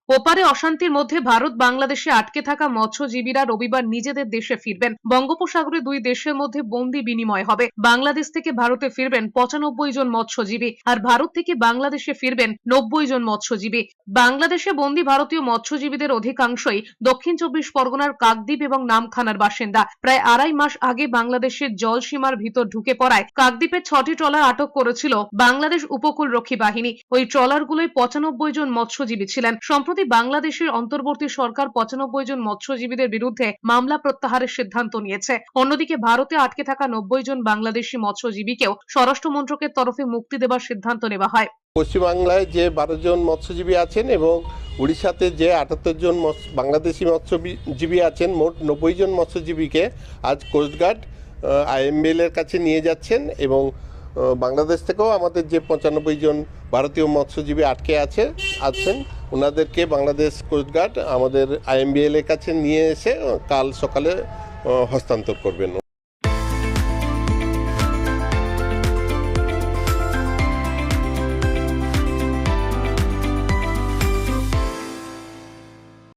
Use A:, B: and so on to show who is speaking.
A: ওপারে অশান্তির মধ্যে ভারত বাংলাদেশে আটকে থাকা মৎস্যজীবীরা রবিবার নিজেদের দেশে ফিরবেন। বঙ্গোপসাগরে দুই দেশের মধ্যে বন্দি বিনিময় হবে। বাংলাদেশ থেকে ভারতে ফিরবেন 95 জন মৎস্যজীবী, আর ভারত থেকে বাংলাদেশে ফিরবেন 90 জন মৎস্যজীবী। বাংলাদেশে বন্দি ভারতীয় মৎস্যজীবীদের অধিকাংশই দক্ষিণ 24 পরগনার কাকদ্বীপ এবং নামখানার বাসিন্দা। প্রায় আড়াই মাস আগে বাংলাদেশের জলসীমার ভিতর ঢুকে পড়ায় কাকদ্বীপের 6টি ট্রলার আটক করেছিল বাংলাদেশ উপকূলরক্ষী বাহিনী। ওই ট্রলারগুলোয় 95 জন মৎস্যজীবী ছিলেন। সম্প্রতি বাংলাদেশের অন্তর্বর্তী সরকার 95 জন মৎস্যজীবীদের বিরুদ্ধে মামলা প্রত্যাহারের সিদ্ধান্ত নিয়েছে। অন্যদিকে ভারতে আটকে থাকা 90 জন বাংলাদেশি মৎস্যজীবীকেও স্বরাষ্ট্র মন্ত্রকের তরফে মুক্তি দেওয়ার সিদ্ধান্ত নেওয়া হয়।
B: পশ্চিমবাংলায় যে 12 জন মৎস্যজীবী আছেন এবং উড়িষ্যাতে যে 78 জন বাংলাদেশি মৎস্যজীবী আছেন, মোট 90 জন মৎস্যজীবীকে আজ কোস্টগার্ড IMBL এর কাছে নিয়ে যাচ্ছেন। এবং বাংলাদেশ থেকেও আমাদের যে 95 জন ভারতীয় মৎস্যজীবী আটকে আছেন ওনাদেরকে বাংলাদেশ কোস্টগার্ড আমাদের IMBL এর কাছে নিয়ে এসে কাল সকালে হস্তান্তর করবেন।